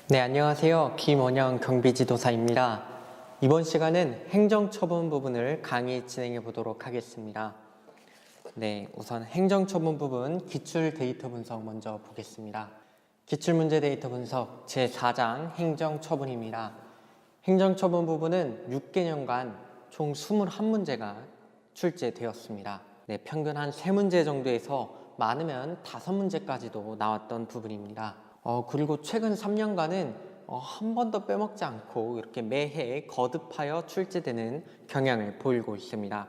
네, 안녕하세요. 김원영 경비지도사입니다. 이번 시간은 행정처분 부분을 강의 진행해 보도록 하겠습니다. 네, 우선 행정처분 부분 기출 데이터 분석 먼저 보겠습니다. 기출문제 데이터 분석 제4장 행정처분입니다. 행정처분 부분은 6개년간 총 21문제가 출제되었습니다. 네, 평균 한 3문제 정도에서 많으면 5문제까지도 나왔던 부분입니다. 그리고 최근 3년간은 한 번도 빼먹지 않고 이렇게 매해 거듭하여 출제되는 경향을 보이고 있습니다.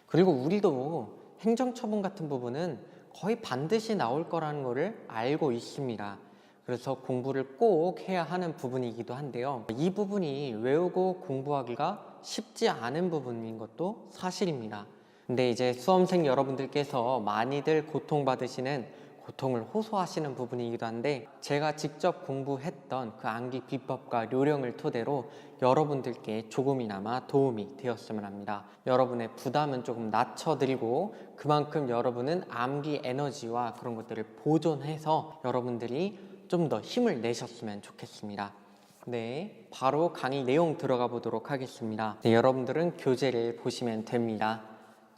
그리고 우리도 행정처분 같은 부분은 거의 반드시 나올 거라는 것을 알고 있습니다. 그래서 공부를 꼭 해야 하는 부분이기도 한데요. 이 부분이 외우고 공부하기가 쉽지 않은 부분인 것도 사실입니다. 근데 이제 수험생 여러분들께서 많이들 고통받으시는 고통을 호소하시는 부분이기도 한데, 제가 직접 공부했던 그 암기 비법과 요령을 토대로 여러분들께 조금이나마 도움이 되었으면 합니다. 여러분의 부담은 조금 낮춰드리고 그만큼 여러분은 암기 에너지와 그런 것들을 보존해서 여러분들이 좀 더 힘을 내셨으면 좋겠습니다. 네, 바로 강의 내용 들어가 보도록 하겠습니다. 네, 여러분들은 교재를 보시면 됩니다.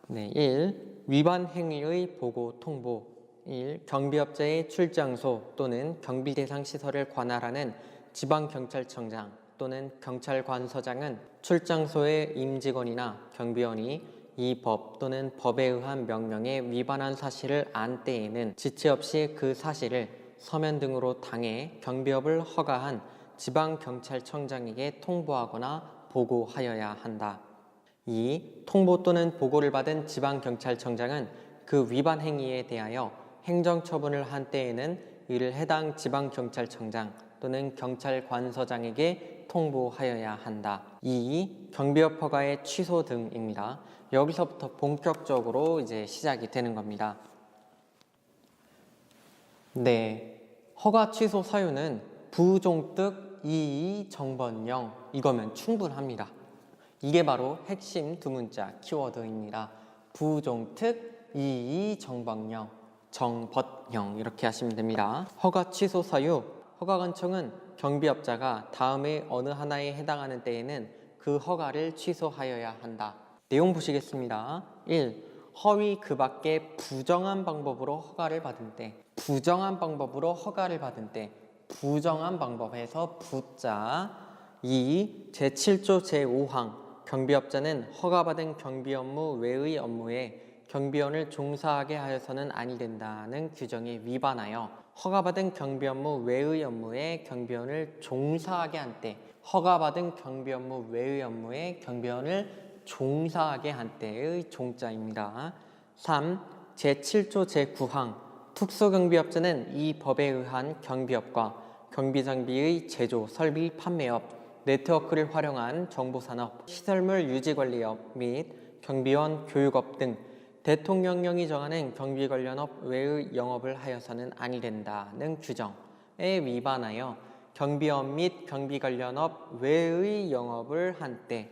네, 1. 위반 행위의 보고 통보. 1. 경비업자의 출장소 또는 경비 대상 시설을 관할하는 지방경찰청장 또는 경찰관서장은 출장소의 임직원이나 경비원이 이 법 또는 법에 의한 명령에 위반한 사실을 안 때에는 지체 없이 그 사실을 서면 등으로 당해 경비업을 허가한 지방경찰청장에게 통보하거나 보고하여야 한다. 2. 통보 또는 보고를 받은 지방경찰청장은 그 위반 행위에 대하여 행정처분을 한 때에는 이를 해당 지방경찰청장 또는 경찰관서장에게 통보하여야 한다. 2. 경비업 허가의 취소 등입니다. 여기서부터 본격적으로 이제 시작이 되는 겁니다. 네, 허가 취소 사유는 부종특 22정번령 이거면 충분합니다. 이게 바로 핵심 두 문자 키워드입니다. 부종특 22정번령 정법령 이렇게 하시면 됩니다. 허가 취소 사유, 허가관청은 경비업자가 다음의 어느 하나에 해당하는 때에는 그 허가를 취소하여야 한다. 내용 보시겠습니다. 1. 허위 그 밖에 부정한 방법으로 허가를 받은 때, 부정한 방법으로 허가를 받은 때, 부정한 방법에서 부자. 2. 제7조 제5항 경비업자는 허가받은 경비 업무 외의 업무에 경비원을 종사하게 하여서는 아니 된다는 규정에 위반하여 허가받은 경비 업무 외의 업무에 경비원을 종사하게 한 때, 허가받은 경비 업무 외의 업무에 경비원을 종사하게 한 때의 종자입니다. 3. 제7조 제9항 특수경비업자는 이 법에 의한 경비업과 경비장비의 제조, 설비, 판매업, 네트워크를 활용한 정보산업, 시설물 유지관리업 및 경비원 교육업 등 대통령령이 정하는 경비 관련업 외의 영업을 하여서는 아니 된다는 규정에 위반하여 경비업 및 경비 관련업 외의 영업을 한 때,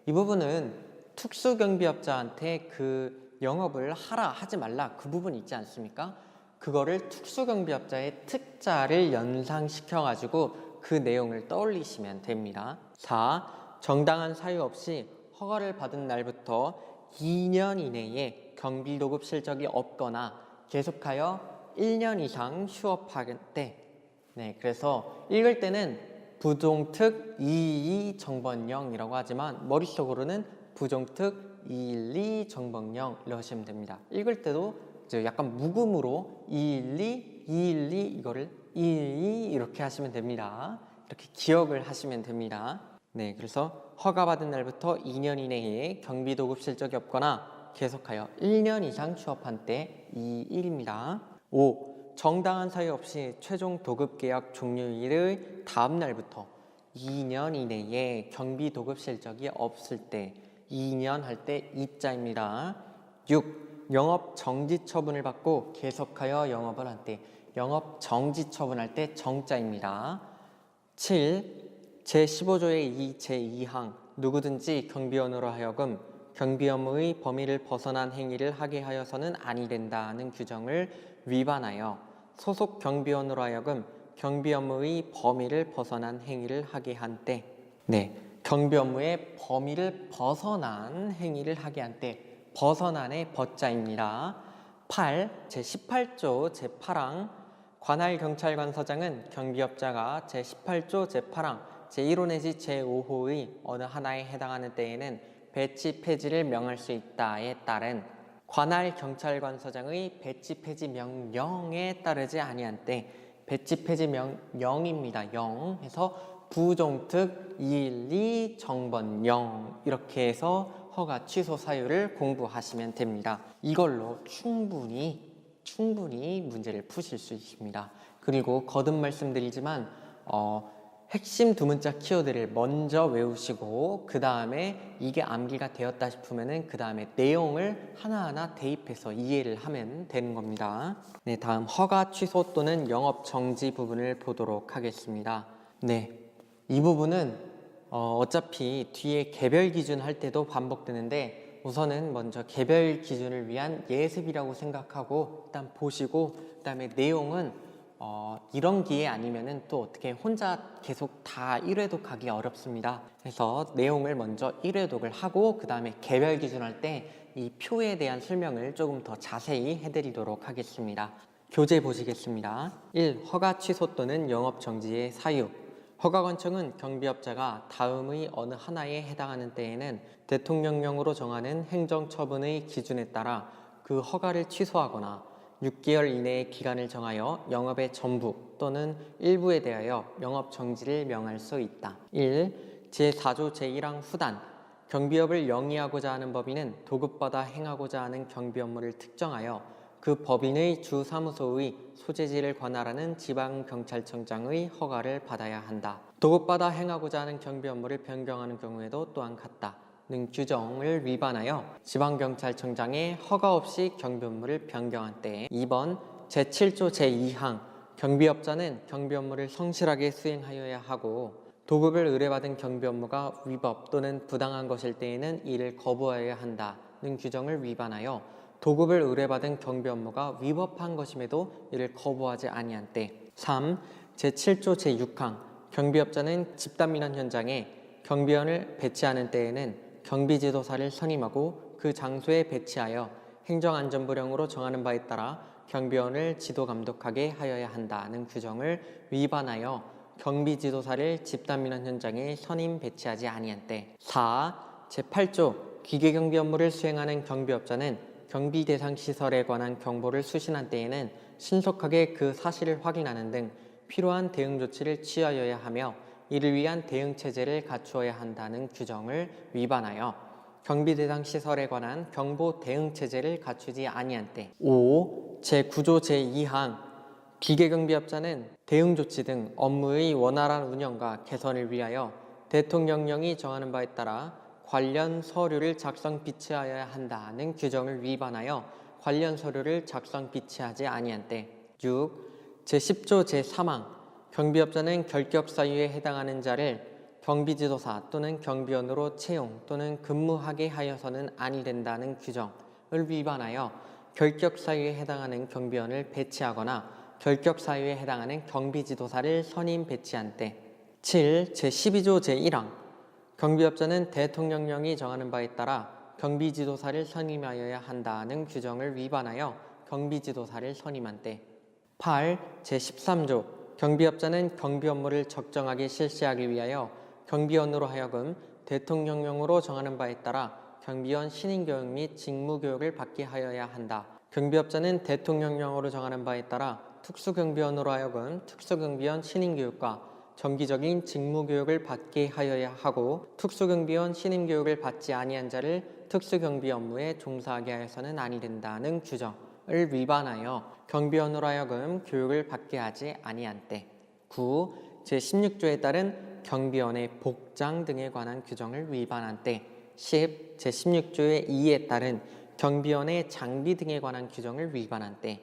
이 부분은 특수경비업자한테 그 영업을 하라 하지 말라 그 부분 있지 않습니까? 그거를 특수경비업자의 특자를 연상시켜 가지고 그 내용을 떠올리시면 됩니다. 4. 정당한 사유 없이 허가를 받은 날부터 2년 이내에 경비도급 실적이 없거나 계속하여 1년 이상 휴업할 때, 네, 그래서 읽을 때는 부종특 22정번령이라고 하지만 머릿속으로는 부종특 212정번령 이러시면 됩니다. 읽을 때도 이제 약간 묵음으로 212, 212 이거를 212 이렇게 하시면 됩니다. 이렇게 기억을 하시면 됩니다. 네, 그래서 허가받은 날부터 2년 이내에 경비도급 실적이 없거나 계속하여 1년 이상 휴업한 때 2일입니다. 5. 정당한 사유 없이 최종 도급계약 종료일의 다음 날부터 2년 이내에 경비도급 실적이 없을 때 2년 할 때 2자입니다. 6. 영업 정지 처분을 받고 계속하여 영업을 할 때 영업 정지 처분할 때 정자입니다. 7. 제15조의 2 제2항 누구든지 경비원으로 하여금 경비 업무의 범위를 벗어난 행위를 하게 하여서는 아니 된다는 규정을 위반하여 소속 경비원으로 하여금 경비 업무의 범위를 벗어난 행위를 하게 한 때. 네, 경비 업무의 범위를 벗어난 행위를 하게 한 때. 벗어난의 벗자입니다. 8. 제18조 제8항 관할 경찰관서장은 경비업자가 제18조 제8항 제1호 내지 제5호의 어느 하나에 해당하는 때에는 배치 폐지를 명할 수 있다에 따른 관할 경찰관서장의 배치 폐지 명령에 따르지 아니한 때. 배치 폐지 명령입니다. 0 해서 부종특 212 정번 0 이렇게 해서 허가 취소 사유를 공부하시면 됩니다. 이걸로 충분히 문제를 푸실 수 있습니다. 그리고 거듭 말씀드리지만 핵심 두 문자 키워드를 먼저 외우시고 그 다음에 이게 암기가 되었다 싶으면은 그 다음에 내용을 하나하나 대입해서 이해를 하면 되는 겁니다. 네, 다음 허가 취소 또는 영업 정지 부분을 보도록 하겠습니다. 네, 이 부분은 어차피 뒤에 개별 기준 할 때도 반복되는데 우선은 먼저 개별 기준을 위한 예습이라고 생각하고 일단 보시고 그 다음에 내용은 이런 기회 아니면은 또 어떻게 혼자 계속 다 1회독 하기 어렵습니다. 그래서 내용을 먼저 1회독을 하고 그 다음에 개별 기준 할 때 이 표에 대한 설명을 조금 더 자세히 해드리도록 하겠습니다. 교재 보시겠습니다. 1. 허가 취소 또는 영업 정지의 사유. 허가관청은 경비업자가 다음의 어느 하나에 해당하는 때에는 대통령령으로 정하는 행정처분의 기준에 따라 그 허가를 취소하거나 6개월 이내의 기간을 정하여 영업의 전부 또는 일부에 대하여 영업 정지를 명할 수 있다. 1. 제4조 제1항 후단 경비업을 영위하고자 하는 법인은 도급받아 행하고자 하는 경비 업무를 특정하여 그 법인의 주사무소의 소재지를 관할하는 지방경찰청장의 허가를 받아야 한다. 도급받아 행하고자 하는 경비 업무를 변경하는 경우에도 또한 같다. 는 규정을 위반하여 지방경찰청장의 허가 없이 경비 업무를 변경한 때에 2번 제7조 제2항 경비업자는 경비 업무를 성실하게 수행하여야 하고 도급을 의뢰받은 경비 업무가 위법 또는 부당한 것일 때에는 이를 거부하여야 한다는 규정을 위반하여 도급을 의뢰받은 경비 업무가 위법한 것임에도 이를 거부하지 아니한 때 3. 제7조 제6항 경비업자는 집단민원 현장에 경비원을 배치하는 때에는 경비지도사를 선임하고 그 장소에 배치하여 행정안전부령으로 정하는 바에 따라 경비원을 지도감독하게 하여야 한다는 규정을 위반하여 경비지도사를 집단민원 현장에 선임 배치하지 아니한 때 4. 제8조 기계경비 업무를 수행하는 경비업자는 경비 대상 시설에 관한 경보를 수신한 때에는 신속하게 그 사실을 확인하는 등 필요한 대응 조치를 취하여야 하며 이를 위한 대응 체제를 갖추어야 한다는 규정을 위반하여 경비 대상 시설에 관한 경보 대응 체제를 갖추지 아니한 때 5. 제9조 제2항 기계경비업자는 대응 조치 등 업무의 원활한 운영과 개선을 위하여 대통령령이 정하는 바에 따라 관련 서류를 작성 비치하여야 한다는 규정을 위반하여 관련 서류를 작성 비치하지 아니한 때 6. 제10조 제3항 경비업자는 결격 사유에 해당하는 자를 경비지도사 또는 경비원으로 채용 또는 근무하게 하여서는 아니 된다는 규정을 위반하여 결격 사유에 해당하는 경비원을 배치하거나 결격 사유에 해당하는 경비지도사를 선임 배치한 때 7. 제12조 제1항 경비업자는 대통령령이 정하는 바에 따라 경비지도사를 선임하여야 한다는 규정을 위반하여 경비지도사를 선임한 때 8. 제13조 경비업자는 경비 업무를 적정하게 실시하기 위하여 경비원으로 하여금 대통령령으로 정하는 바에 따라 경비원 신인교육 및 직무교육을 받게 하여야 한다. 경비업자는 대통령령으로 정하는 바에 따라 특수경비원으로 하여금 특수경비원 신임교육과 정기적인 직무교육을 받게 하여야 하고 특수경비원 신임교육을 받지 아니한 자를 특수경비 업무에 종사하게 하여서는 아니 된다는 규정을 위반하여 경비원으로 하여금 교육을 받게 하지 아니한 때 9. 제16조에 따른 경비원의 복장 등에 관한 규정을 위반한 때 10. 제16조의 2에 따른 경비원의 장비 등에 관한 규정을 위반한 때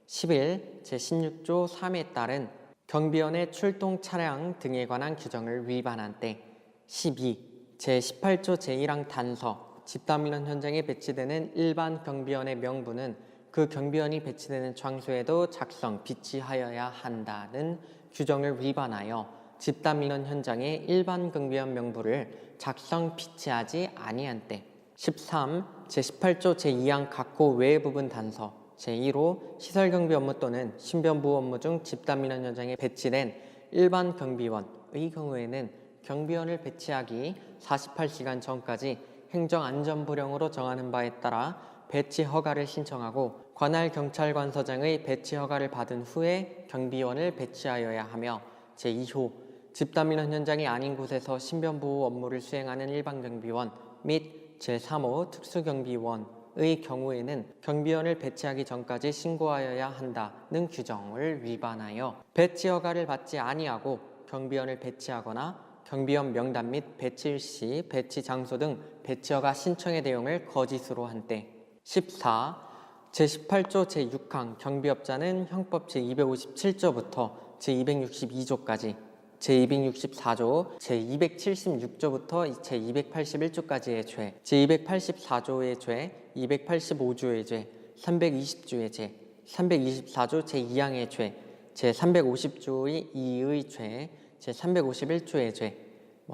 11. 제16조 3에 따른 경비원의 출동 차량 등에 관한 규정을 위반한 때 12. 제18조 제1항 단서 집단민원 현장에 배치되는 일반 경비원의 명부는 그 경비원이 배치되는 장소에도 작성, 비치하여야 한다는 규정을 위반하여 집단민원 현장에 일반 경비원 명부를 작성 비치하지 아니한 때. 13. 제18조 제2항 각호 외의 부분 단서 제1호 시설경비 업무 또는 신변보호 업무 중 집단민원 현장에 배치된 일반 경비원의 경우에는 경비원을 배치하기 48시간 전까지 행정안전부령으로 정하는 바에 따라 배치 허가를 신청하고 관할 경찰관서장의 배치 허가를 받은 후에 경비원을 배치하여야 하며 제2호 집단민원 현장이 아닌 곳에서 신변보호 업무를 수행하는 일반 경비원 및 제3호 특수경비원의 경우에는 경비원을 배치하기 전까지 신고하여야 한다는 규정을 위반하여 배치 허가를 받지 아니하고 경비원을 배치하거나 경비원 명단 및 배치 시 배치 장소 등 배치 허가 신청의 내용을 거짓으로 한 때. 14. 제18조 제6항 경비업자는 형법 제257조부터 제262조까지 제264조, 제276조부터 제281조까지의 죄, 제284조의 죄, 285조의 죄, 320조의 죄, 324조 제2항의 죄, 제350조의 2의 죄, 제351조의 죄,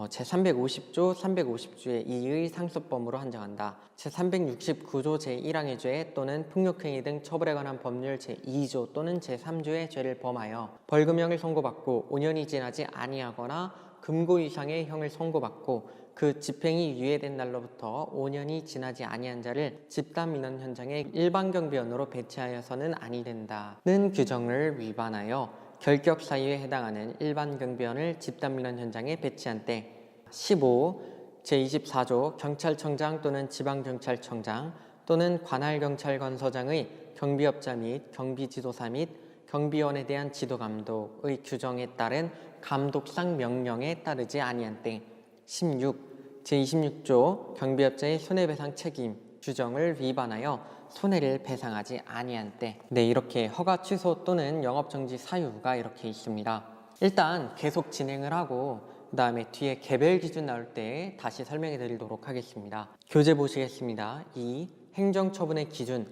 제350조, 350조의 2의 상습범으로 한정한다. 제369조 제1항의 죄 또는 폭력행위 등 처벌에 관한 법률 제2조 또는 제3조의 죄를 범하여 벌금형을 선고받고 5년이 지나지 아니하거나 금고 이상의 형을 선고받고 그 집행이 유예된 날로부터 5년이 지나지 아니한 자를 집단민원 현장에 일반 경비원으로 배치하여서는 아니 된다는 규정을 위반하여 결격 사유에 해당하는 일반 경비원을 집단민원 현장에 배치한 때. 15. 제24조 경찰청장 또는 지방경찰청장 또는 관할경찰관서장의 경비업자 및 경비지도사 및 경비원에 대한 지도감독의 규정에 따른 감독상 명령에 따르지 아니한 때. 16. 제26조 경비업자의 손해배상 책임 규정을 위반하여 손해를 배상하지 아니한 때. 네, 이렇게 허가 취소 또는 영업정지 사유가 이렇게 있습니다. 일단 계속 진행을 하고 그 다음에 뒤에 개별 기준 나올 때 다시 설명해 드리도록 하겠습니다. 교재 보시겠습니다. 2. 행정처분의 기준.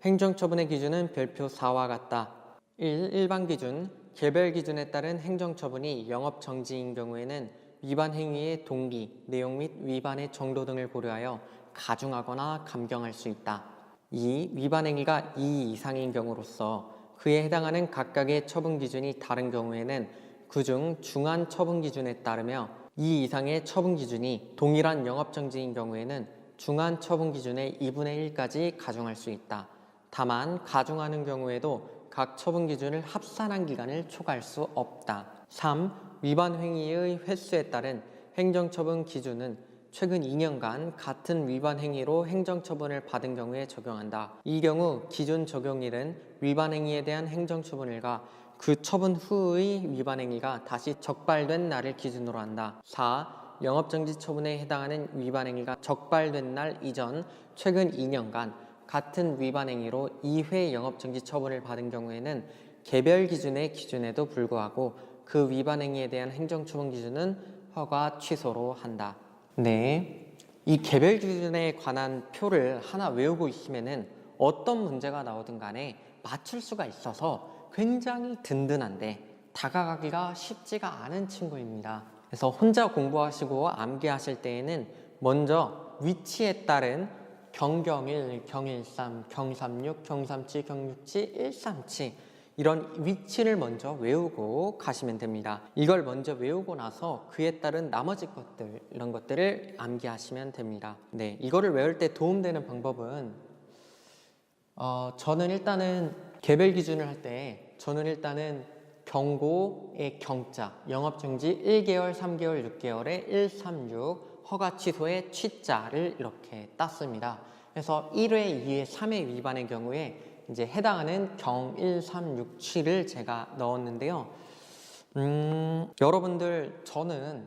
행정처분의 기준은 별표 4와 같다. 1. 일반 기준. 개별 기준에 따른 행정처분이 영업정지인 경우에는 위반 행위의 동기, 내용 및 위반의 정도 등을 고려하여 가중하거나 감경할 수 있다. 2. 위반 행위가 2 이상인 경우로서 그에 해당하는 각각의 처분 기준이 다른 경우에는 그중 중한 처분 기준에 따르며 2 이상의 처분 기준이 동일한 영업정지인 경우에는 중한 처분 기준의 2분의 1까지 가중할 수 있다. 다만 가중하는 경우에도 각 처분 기준을 합산한 기간을 초과할 수 없다. 3. 위반 행위의 횟수에 따른 행정처분 기준은 최근 2년간 같은 위반 행위로 행정처분을 받은 경우에 적용한다. 이 경우 기준 적용일은 위반 행위에 대한 행정처분일과 그 처분 후의 위반 행위가 다시 적발된 날을 기준으로 한다. 4. 영업정지 처분에 해당하는 위반 행위가 적발된 날 이전 최근 2년간 같은 위반 행위로 2회 영업정지 처분을 받은 경우에는 개별 기준의 기준에도 불구하고 그 위반 행위에 대한 행정처분 기준은 허가 취소로 한다. 네, 이 개별 기준에 관한 표를 하나 외우고 있으면은 어떤 문제가 나오든 간에 맞출 수가 있어서 굉장히 든든한데 다가가기가 쉽지가 않은 친구입니다. 그래서 혼자 공부하시고 암기하실 때에는 먼저 위치에 따른 경경일, 경일삼, 경삼육, 경삼치, 경육치, 일삼치 이런 위치를 먼저 외우고 가시면 됩니다. 이걸 먼저 외우고 나서 그에 따른 나머지 것들 이런 것들을 암기하시면 됩니다. 네, 이거를 외울 때 도움되는 방법은 저는 일단은 개별 기준을 할 때 저는 일단은 경고의 경자, 영업정지 1개월, 3개월, 6개월에 136, 허가 취소의 취자를 이렇게 땄습니다. 그래서 1회, 2회, 3회 위반의 경우에 이제 해당하는 경 1, 3, 6, 7을 제가 넣었는데요. 여러분들 저는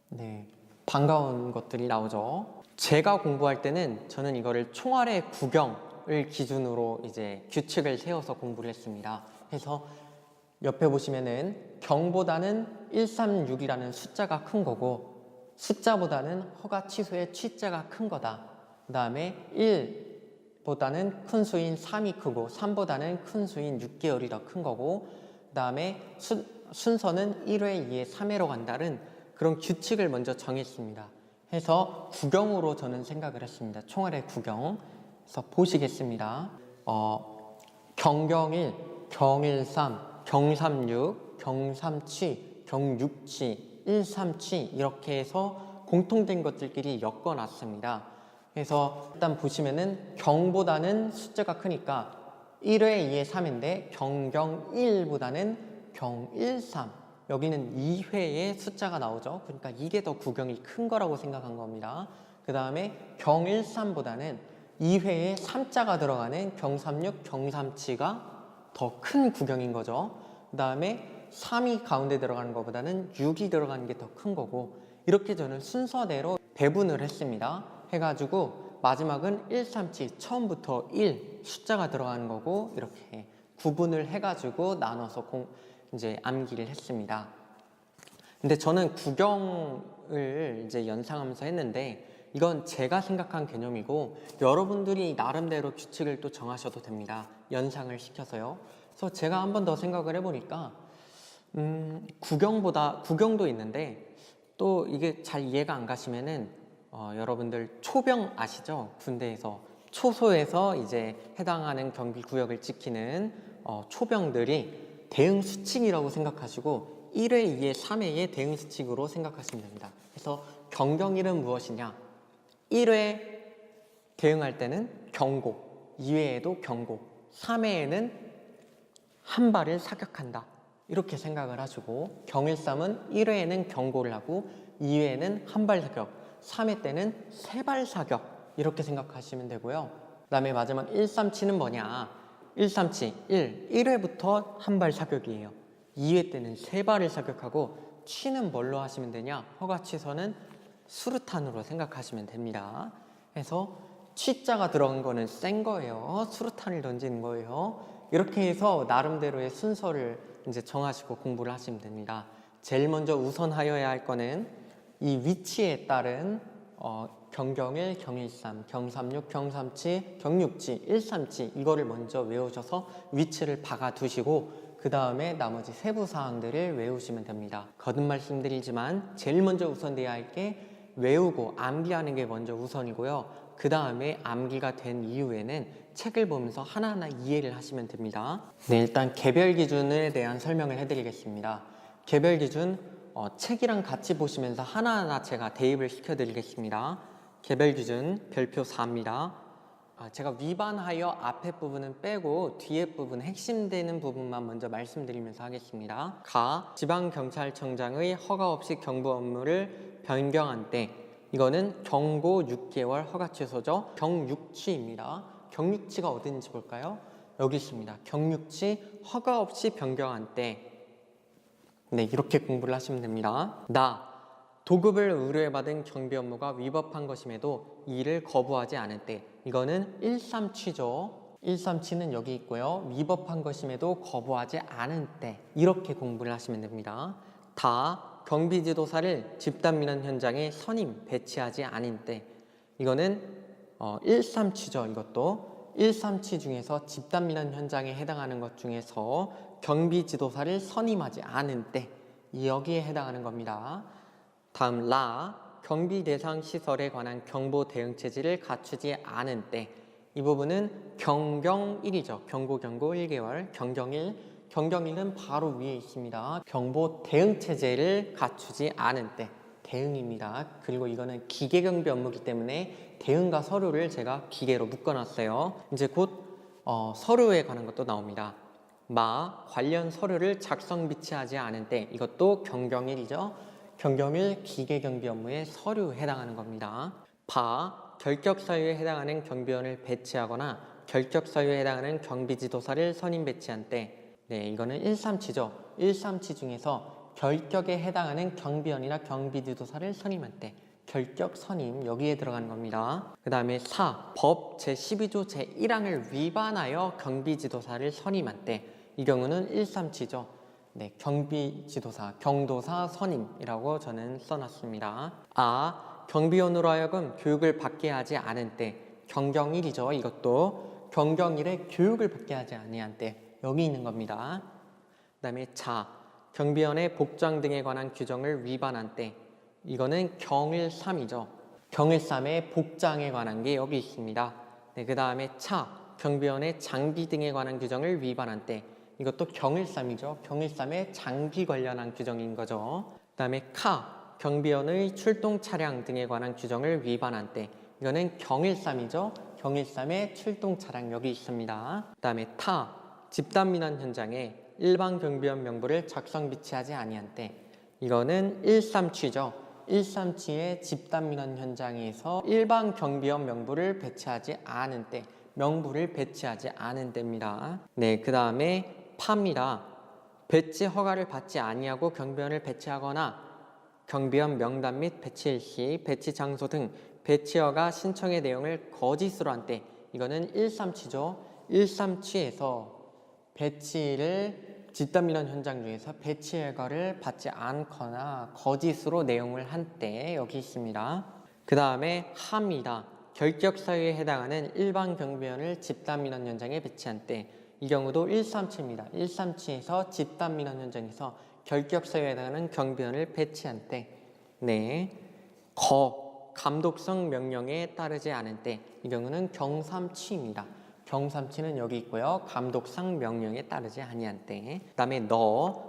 네, 반가운 것들이 나오죠. 제가 공부할 때는 저는 이거를 총알의 구경을 기준으로 이제 규칙을 세워서 공부를 했습니다. 그래서 옆에 보시면은 경보다는 136이라는 숫자가 큰 거고 숫자보다는 허가 취소의 취자가 큰 거다. 그 다음에 1, 1보다는 큰 수인 3이 크고 3보다는 큰 수인 6개월이 더 큰 거고, 그 다음에 순서는 1회, 2회, 3회로 간다는 그런 규칙을 먼저 정했습니다. 해서 구경으로 저는 생각을 했습니다. 총알의 구경. 그래서 보시겠습니다. 경경일, 경일삼, 경삼육, 경삼치, 경육치, 일삼치 이렇게 해서 공통된 것들끼리 엮어놨습니다. 그래서 일단 보시면은 경보다는 숫자가 크니까 1회, 2회, 3인데 경경1보다는 경일삼, 여기는 2회의 숫자가 나오죠. 그러니까 이게 더 구경이 큰 거라고 생각한 겁니다. 그 다음에 경일삼보다는 2회에 3자가 들어가는 경삼육, 경삼치가 더 큰 구경인 거죠. 그 다음에 3이 가운데 들어가는 것보다는 6이 들어가는 게 더 큰 거고, 이렇게 저는 순서대로 배분을 했습니다. 해가지고 마지막은 1, 3, 7, 처음부터 1 숫자가 들어가는 거고, 이렇게 구분을 해가지고 나눠서 이제 암기를 했습니다. 근데 저는 구경을 이제 연상하면서 했는데, 이건 제가 생각한 개념이고 여러분들이 나름대로 규칙을 또 정하셔도 됩니다. 연상을 시켜서요. 그래서 제가 한 번 더 생각을 해보니까 구경도 있는데, 또 이게 잘 이해가 안 가시면은 여러분들 초병 아시죠? 군대에서 초소에서 이제 해당하는 경비 구역을 지키는 초병들이 대응 수칙이라고 생각하시고 1회, 2회, 3회의 대응 수칙으로 생각하시면 됩니다. 그래서 경경일은 무엇이냐? 1회 대응할 때는 경고, 2회에도 경고, 3회에는 한 발을 사격한다, 이렇게 생각을 하시고, 경일삼은 1회에는 경고를 하고 2회에는 한 발 사격, 3회 때는 세 발 사격, 이렇게 생각하시면 되고요. 그 다음에 마지막 137는 뭐냐? 137, 1회부터 한 발 사격이에요. 2회 때는 세 발을 사격하고, 취는 뭘로 하시면 되냐? 허가취소는 수류탄으로 생각하시면 됩니다. 그래서 취자가 들어간 거는 센 거예요. 수류탄을 던지는 거예요. 이렇게 해서 나름대로의 순서를 이제 정하시고 공부를 하시면 됩니다. 제일 먼저 우선하여야 할 거는 이 위치에 따른 경경일, 경일삼, 경삼육, 경삼치, 경육치, 일삼치 이거를 먼저 외우셔서 위치를 박아 두시고, 그 다음에 나머지 세부 사항들을 외우시면 됩니다. 거듭 말씀드리지만 제일 먼저 우선돼야 할 게 외우고 암기하는 게 먼저 우선이고요. 그 다음에 암기가 된 이후에는 책을 보면서 하나하나 이해를 하시면 됩니다. 네, 일단 개별 기준에 대한 설명을 해드리겠습니다. 개별 기준 책이랑 같이 보시면서 하나하나 제가 대입을 시켜드리겠습니다. 개별 기준 별표 4입니다. 제가 위반하여 앞에 부분은 빼고 뒤에 부분 핵심되는 부분만 먼저 말씀드리면서 하겠습니다. 지방경찰청장의 허가 없이 경부 업무를 변경한 때, 이거는 경고 6개월 허가 취소죠. 경육치입니다. 경육치가 어딘지 볼까요? 여기 있습니다. 경육치 허가 없이 변경한 때, 네, 이렇게 공부를 하시면 됩니다. 도급을 의뢰받은 경비 업무가 위법한 것임에도 이를 거부하지 않을 때, 이거는 1삼치죠. 1삼치는 여기 있고요. 위법한 것임에도 거부하지 않을 때, 이렇게 공부를 하시면 됩니다. 경비지도사를 집단민원 현장에 선임, 배치하지 않을 때, 이거는 1삼치죠. 이것도 1삼치 중에서 집단민원 현장에 해당하는 것 중에서 경비지도사를 선임하지 않을 때, 여기에 해당하는 겁니다. 다음 경비 대상 시설에 관한 경보 대응 체제를 갖추지 않은 때, 이 부분은 경경일이죠. 경고 1개월, 경경일은 바로 위에 있습니다. 경보 대응 체제를 갖추지 않은 때, 대응입니다. 그리고 이거는 기계경비 업무이기 때문에 대응과 서류를 제가 기계로 묶어놨어요. 이제 곧 서류에 관한 것도 나옵니다. 관련 서류를 작성 비치하지 않은 때, 이것도 경경일이죠. 경경일 기계경비 업무에 서류에 해당하는 겁니다. 결격 사유에 해당하는 경비원을 배치하거나 결격 사유에 해당하는 경비지도사를 선임 배치한 때, 네, 이거는 1삼치죠. 1삼치 중에서 결격에 해당하는 경비원이나 경비지도사를 선임할 때, 결격 선임 여기에 들어가는 겁니다. 그 다음에 법 제12조 제1항을 위반하여 경비지도사를 선임한 때, 이 경우는 1삼치죠. 네, 경비지도사, 경도사 선임이라고 저는 써놨습니다. 경비원으로 하여금 교육을 받게 하지 않은 때, 경경일이죠. 이것도 경경일에 교육을 받게 하지 아니한 때, 여기 있는 겁니다. 그 다음에 자, 경비원의 복장 등에 관한 규정을 위반한 때, 이거는 경일삼이죠. 경일삼의 복장에 관한 게 여기 있습니다. 네, 그 다음에 차, 경비원의 장비 등에 관한 규정을 위반한 때, 이것도 경일삼이죠. 경일삼의 장비 관련한 규정인 거죠. 그 다음에 카, 경비원의 출동 차량 등에 관한 규정을 위반한 때, 이거는 경일삼이죠. 경일삼의 출동 차량 여기 있습니다. 그 다음에 타, 집단 민원 현장에 일반 경비원 명부를 작성 비치하지 아니한 때, 이거는 1.3취죠. 1.3취의 집단 민원 현장에서 일반 경비원 명부를 배치하지 않은 때, 명부를 배치하지 않은 때입니다. 네, 그 다음에 파입니다. 배치 허가를 받지 아니하고 경비원을 배치하거나 경비원 명단 및 배치일 시 배치 장소 등 배치 허가 신청의 내용을 거짓으로 한 때, 이거는 1.3취죠. 1.3취에서 배치를 집단 민원 현장 중에서 배치 허가를 받지 않거나 거짓으로 내용을 한 때 여기 있습니다. 그 다음에 하입니다. 결격 사유에 해당하는 일반 경비원을 집단 민원 현장에 배치한 때, 이 경우도 1.3취입니다. 1.3취에서 집단 민원 현장에서 결격 사유에 해당하는 경비원을 배치한 때, 네, 감독성 명령에 따르지 않은 때, 이 경우는 경삼취입니다. 경삼취는 여기 있고요. 감독상 명령에 따르지 아니한 때. 그 다음에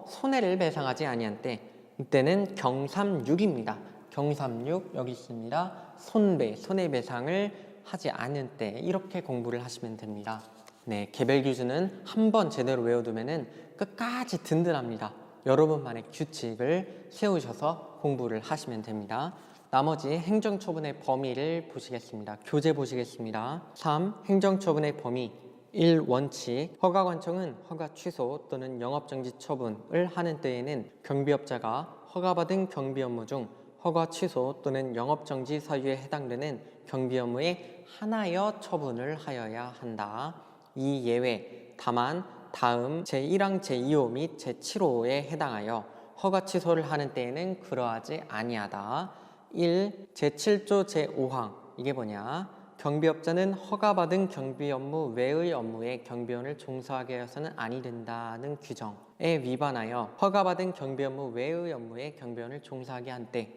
손해를 배상하지 아니한 때, 이때는 경삼육입니다. 경삼육 여기 있습니다. 손해배상을 하지 않은 때, 이렇게 공부를 하시면 됩니다. 네, 개별 기준은 한번 제대로 외워두면은 끝까지 든든합니다. 여러분만의 규칙을 세우셔서 공부를 하시면 됩니다. 나머지 행정처분의 범위를 보시겠습니다. 교재 보시겠습니다. 3. 행정처분의 범위. 1. 원칙. 허가관청은 허가 취소 또는 영업정지 처분을 하는 때에는 경비업자가 허가받은 경비 업무 중 허가 취소 또는 영업정지 사유에 해당되는 경비 업무의 하나여 처분을 하여야 한다. 이 예외, 다만 다음 제1항 제2호 및 제7호에 해당하여 허가 취소를 하는 때에는 그러하지 아니하다. 1. 제7조 제5항, 이게 뭐냐? 경비업자는 허가받은 경비 업무 외의 업무에 경비원을 종사하게 해서는 아니 된다는 규정에 위반하여 허가받은 경비 업무 외의 업무에 경비원을 종사하게 한 때.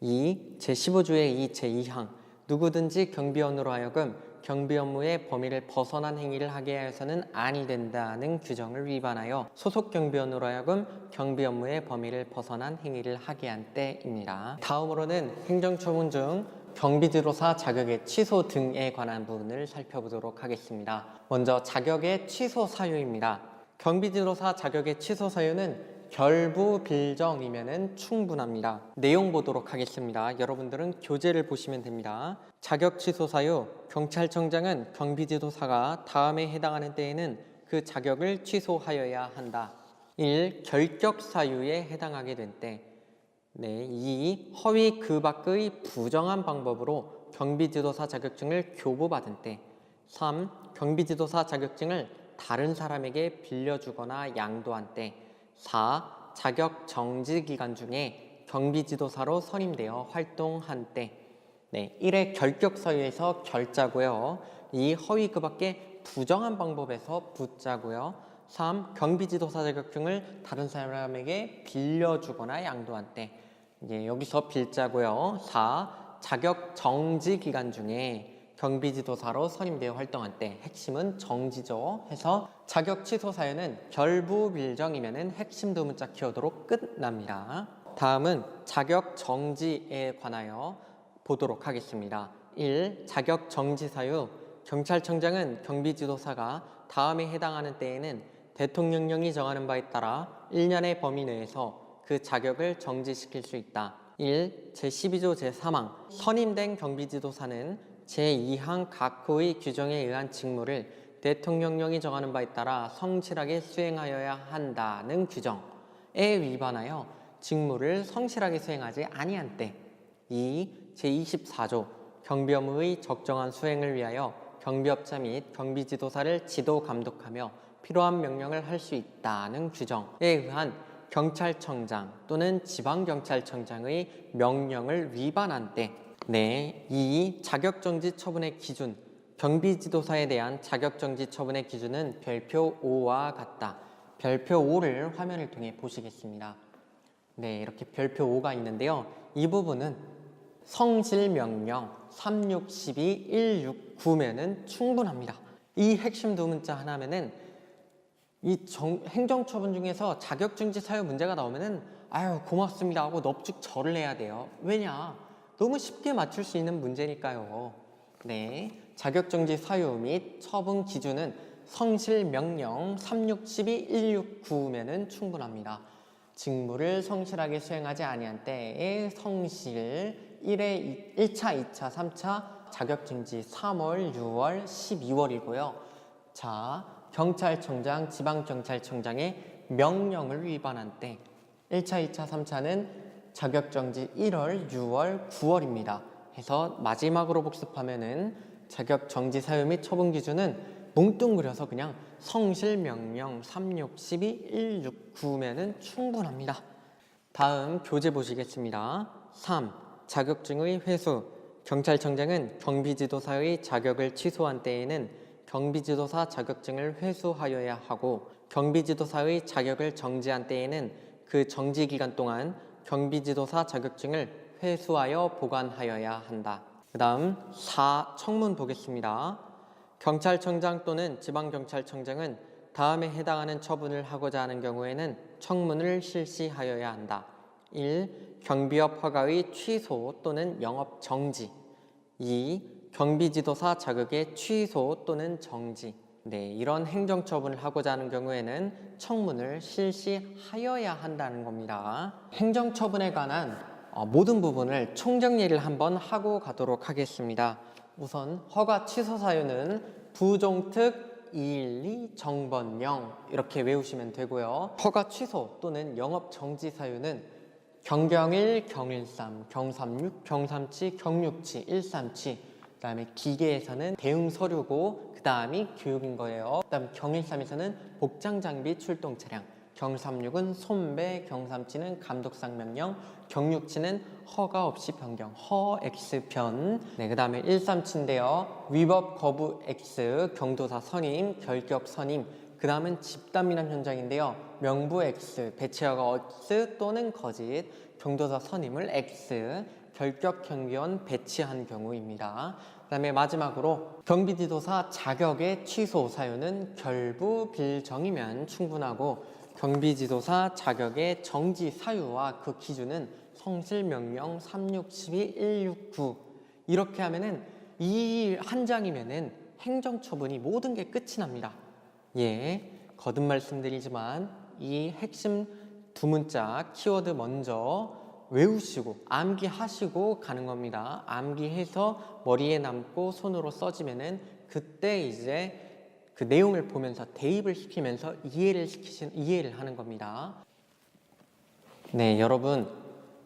2. 제15조의 2 제2항, 누구든지 경비원으로 하여금 경비 업무의 범위를 벗어난 행위를 하게 하여서는 아니 된다는 규정을 위반하여 소속 경비원으로 하여금 경비 업무의 범위를 벗어난 행위를 하게 한 때입니다. 다음으로는 행정처분 중 경비지도사 자격의 취소 등에 관한 부분을 살펴보도록 하겠습니다. 먼저 자격의 취소 사유입니다. 경비지도사 자격의 취소 사유는 결부빌정이면 충분합니다. 내용 보도록 하겠습니다. 여러분들은 교재를 보시면 됩니다. 자격 취소 사유, 경찰청장은 경비지도사가 다음에 해당하는 때에는 그 자격을 취소하여야 한다. 1. 결격 사유에 해당하게 된 때. 네, 2. 허위 그 밖의 부정한 방법으로 경비지도사 자격증을 교부받은 때. 3. 경비지도사 자격증을 다른 사람에게 빌려주거나 양도한 때. 4. 자격 정지 기간 중에 경비지도사로 선임되어 활동한 때. 네, 1회 결격 사유에서 결자고요. 2. 허위 그 밖에 부정한 방법에서 부자고요. 3. 경비지도사 자격증을 다른 사람에게 빌려주거나 양도한 때. 여기서 빌자고요. 4. 자격 정지 기간 중에 경비지도사로 선임되어 활동할 때. 핵심은 정지죠. 해서 자격 취소 사유는 결부빌정이면 핵심 두 문자 키워드로 끝납니다. 다음은 자격 정지에 관하여 보도록 하겠습니다. 1. 자격 정지 사유. 경찰청장은 경비지도사가 다음에 해당하는 때에는 대통령령이 정하는 바에 따라 1년의 범위 내에서 그 자격을 정지시킬 수 있다. 1. 제12조 제3항. 선임된 경비지도사는 제2항 각호의 규정에 의한 직무를 대통령령이 정하는 바에 따라 성실하게 수행하여야 한다는 규정에 위반하여 직무를 성실하게 수행하지 아니한 때. 2. 제24조 경비 업무의 적정한 수행을 위하여 경비업자 및 경비지도사를 지도 감독하며 필요한 명령을 할 수 있다는 규정에 의한 경찰청장 또는 지방경찰청장의 명령을 위반한 때. 네, 이 자격정지 처분의 기준, 경비지도사에 대한 자격정지 처분의 기준은 별표 5와 같다. 별표 5를 화면을 통해 보시겠습니다. 네, 이렇게 별표 5가 있는데요. 이 부분은 성실명령 3612 169면은 충분합니다. 이 핵심 두 문자 하나면은 이 행정처분 중에서 자격정지 사유 문제가 나오면은 아유 고맙습니다 하고 넙죽 절을 해야 돼요. 왜냐? 너무 쉽게 맞출 수 있는 문제니까요. 네, 자격정지 사유 및 처분 기준은 성실명령 3612 169면은 충분합니다. 직무를 성실하게 수행하지 아니한 때에 성실 1차, 2차, 3차 자격정지 3월, 6월, 12월이고요. 자, 경찰청장, 지방경찰청장의 명령을 위반한 때 1차, 2차, 3차는 자격정지 1월, 6월, 9월입니다. 해서 마지막으로 복습하면은 자격정지 사유 및 처분 기준은 뭉뚱그려서 그냥 성실명령 3612 169면은 충분합니다. 다음 교재 보시겠습니다. 3. 자격증의 회수. 경찰청장은 경비지도사의 자격을 취소한 때에는 경비지도사 자격증을 회수하여야 하고 경비지도사의 자격을 정지한 때에는 그 정지기간 동안 경비지도사 자격증을 회수하여 보관하여야 한다. 그 다음 4. 청문 보겠습니다. 경찰청장 또는 지방경찰청장은 다음에 해당하는 처분을 하고자 하는 경우에는 청문을 실시하여야 한다. 1. 경비업 허가의 취소 또는 영업 정지. 2. 경비지도사 자격의 취소 또는 정지. 네, 이런 행정처분을 하고자 하는 경우에는 청문을 실시하여야 한다는 겁니다. 행정처분에 관한 모든 부분을 총정리를 한번 하고 가도록 하겠습니다. 우선 허가 취소 사유는 부종특 212 정번영 이렇게 외우시면 되고요. 허가 취소 또는 영업 정지 사유는 경경일, 경일삼, 경삼육, 경삼치, 경육치, 일삼치 그 다음에 기계에서는 대응 서류고 그 다음이 교육인 거예요. 그 다음 경일삼에서는 복장 장비 출동 차량, 경삼육은 손배, 경삼치는 감독상 명령, 경육치는 허가 없이 변경, 허 X 변. 네, 그 다음에 137인데요. 위법 거부 X, 경도사 선임, 결격 선임. 그 다음은 집단미남 현장인데요. 명부 X, 배치허가 X 또는 거짓, 경도사 선임을 X, 결격 경비원 배치한 경우입니다. 그 다음에 마지막으로 경비지도사 자격의 취소 사유는 결부 빌정이면 충분하고 경비지도사 자격의 정지 사유와 그 기준은 성실명령 3612 169 이렇게 하면은 이 한 장이면은 행정처분이 모든 게 끝이 납니다. 예, 거듭 말씀드리지만 이 핵심 두 문자 키워드 먼저 외우시고 암기하시고 가는 겁니다. 암기해서 머리에 남고 손으로 써지면은 그때 이제 그 내용을 보면서 대입을 시키면서 이해를 하는 겁니다. 네, 여러분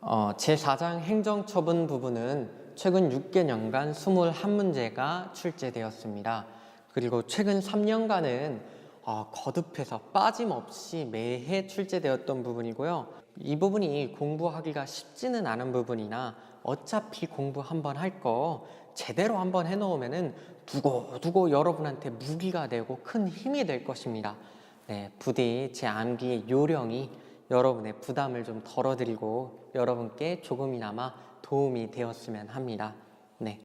제4장 행정처분 부분은 최근 6개년간 21문제가 출제되었습니다. 그리고 최근 3년간은 거듭해서 빠짐없이 매해 출제되었던 부분이고요. 이 부분이 공부하기가 쉽지는 않은 부분이나 어차피 공부 한번 할 거 제대로 한번 해놓으면은 두고두고 여러분한테 무기가 되고 큰 힘이 될 것입니다. 네, 부디 제 암기의 요령이 여러분의 부담을 좀 덜어드리고 여러분께 조금이나마 도움이 되었으면 합니다. 네.